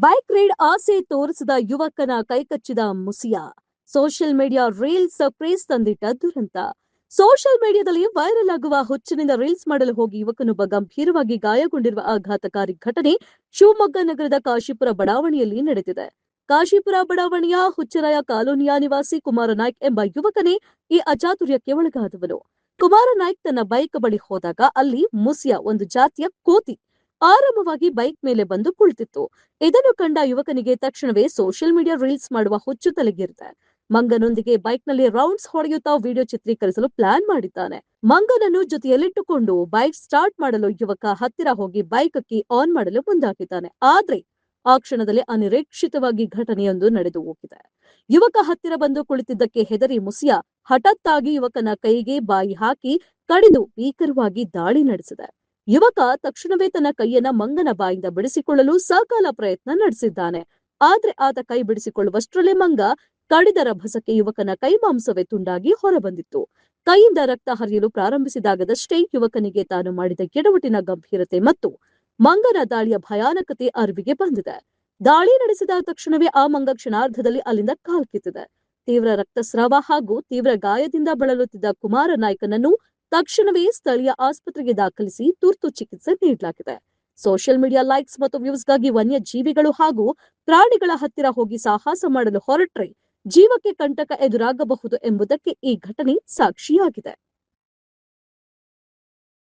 Bike ride ಆಸೆ ತೋರಿಸಿದ ಯುವಕನ ಕೈಕಚ್ಚಿದ ಮುಸಿಯ. ಸೋಷಿಯಲ್ ಮೀಡಿಯಾ ರೀಲ್ಸ್ ಕ್ರೇಜ್ ತಂದಿಟ್ಟ ದುರಂತ. ಸೋಷಿಯಲ್ ಮೀಡಿಯಾದಲ್ಲಿ ವೈರಲ್ ಆಗುವ ಹುಚ್ಚಿನಿಂದ ರೀಲ್ಸ್ ಮಾಡಲು ಹೋಗಿ ಯುವಕನೊಬ್ಬ ಗಂಭೀರವಾಗಿ ಗಾಯಗೊಂಡಿರುವ ಆಘಾತಕಾರಿ ಘಟನೆ ಶಿವಮೊಗ್ಗ ನಗರದ ಕಾಶಿಪುರ ಬಡಾವಣೆಯಲ್ಲಿ ನಡೆದಿದೆ. ಕಾಶಿಪುರ ಬಡಾವಣೆಯ ಹುಚ್ಚರಾಯ ಕಾಲೋನಿಯ ನಿವಾಸಿ ಕುಮಾರ ನಾಯ್ಕ್ ಎಂಬ ಯುವಕನೇ ಈ ಅಚಾತುರ್ಯಕ್ಕೆ ಒಳಗಾದವನು. ಕುಮಾರ ನಾಯ್ಕ್ ತನ್ನ ಬೈಕ್ ಬಳಿ ಹೋದಾಗ ಅಲ್ಲಿ ಮುಸಿಯ, ಒಂದು ಜಾತಿಯ ಕೋತಿ, ಆರಾಮವಾಗಿ ಬೈಕ್ ಮೇಲೆ ಬಂದು ಕುಳಿತಿತ್ತು. ಇದನ್ನು ಕಂಡ ಯುವಕನಿಗೆ ತಕ್ಷಣವೇ ಸೋಷಿಯಲ್ ಮೀಡಿಯಾ ರೀಲ್ಸ್ ಮಾಡುವ ಹುಚ್ಚು ತಲೆಗೇರಿದೆ. ಮಂಗನೊಂದಿಗೆ ಬೈಕ್ನಲ್ಲಿ ರೌಂಡ್ಸ್ ಹೊಡೆಯುತ್ತಾ ವಿಡಿಯೋ ಚಿತ್ರೀಕರಿಸಲು ಪ್ಲಾನ್ ಮಾಡಿದ್ದಾನೆ. ಮಂಗನನ್ನು ಜೊತೆಯಲ್ಲಿಟ್ಟುಕೊಂಡು ಬೈಕ್ ಸ್ಟಾರ್ಟ್ ಮಾಡಲು ಯುವಕ ಹತ್ತಿರ ಹೋಗಿ ಬೈಕ್ ಕೀ ಆನ್ ಮಾಡಲು ಮುಂದಾಗಿದ್ದಾನೆ. ಆದ್ರೆ ಆ ಕ್ಷಣದಲ್ಲಿ ಅನಿರೀಕ್ಷಿತವಾಗಿ ಘಟನೆಯೊಂದು ನಡೆದು ಹೋಗಿದೆ. ಯುವಕ ಹತ್ತಿರ ಬಂದು ಕುಳಿತಿದ್ದಕ್ಕೆ ಹೆದರಿ ಮುಸಿಯ ಹಠಾತ್ತಾಗಿ ಯುವಕನ ಕೈಗೆ ಬಾಯಿ ಹಾಕಿ ಕಡಿದು ಭೀಕರವಾಗಿ ದಾಳಿ ನಡೆಸಿದೆ. ಯುವಕ ತಕ್ಷಣವೇ ತನ್ನ ಕೈಯನ್ನ ಮಂಗನ ಬಾಯಿಂದ ಬಿಡಿಸಿಕೊಳ್ಳಲು ಸಕಾಲ ಪ್ರಯತ್ನ ನಡೆಸಿದ್ದಾನೆ. ಆದ್ರೆ ಆತ ಕೈ ಬಿಡಿಸಿಕೊಳ್ಳುವಷ್ಟರಲ್ಲೇ ಮಂಗ ಕಡಿದ ರಭಸಕ್ಕೆ ಯುವಕನ ಕೈ ಮಾಂಸವೇ ತುಂಡಾಗಿ ಹೊರಬಂದಿತ್ತು. ಕೈಯಿಂದ ರಕ್ತ ಹರಿಯಲು ಪ್ರಾರಂಭಿಸಿದಾಗದಷ್ಟೇ ಯುವಕನಿಗೆ ತಾನು ಮಾಡಿದ ಎಡವಟ್ಟಿನ ಗಂಭೀರತೆ ಮತ್ತು ಮಂಗನ ದಾಳಿಯ ಭಯಾನಕತೆ ಅರಿವಿಗೆ ಬಂದಿದೆ. ದಾಳಿ ನಡೆಸಿದ ತಕ್ಷಣವೇ ಆ ಮಂಗ ಕ್ಷಣಾರ್ಧದಲ್ಲಿ ಅಲ್ಲಿಂದ ಕಾಲ್ಕಿತ್ತಿದೆ. ತೀವ್ರ ರಕ್ತಸ್ರಾವ ಹಾಗೂ ತೀವ್ರ ಗಾಯದಿಂದ ಬಳಲುತ್ತಿದ್ದ ಕುಮಾರ ನಾಯ್ಕನನ್ನು ತಕ್ಷಣವೇ ಸ್ಥಳೀಯ ಆಸ್ಪತ್ರೆಗೆ ದಾಖಲಿಸಿ ತುರ್ತು ಚಿಕಿತ್ಸೆ ನೀಡಲಾಗಿದೆ. ಸೋಷಿಯಲ್ ಮೀಡಿಯಾ ಲೈಕ್ಸ್ ಮತ್ತು ವ್ಯೂಸ್ಗಾಗಿ ವನ್ಯ ಜೀವಿಗಳು ಹಾಗೂ ಪ್ರಾಣಿಗಳ ಹತ್ತಿರ ಹೋಗಿ ಸಾಹಸ ಮಾಡಲು ಹೊರಟ್ರೆ ಜೀವಕ್ಕೆ ಕಂಟಕ ಎದುರಾಗಬಹುದು ಎಂಬುದಕ್ಕೆ ಈ ಘಟನೆ ಸಾಕ್ಷಿಯಾಗಿದೆ.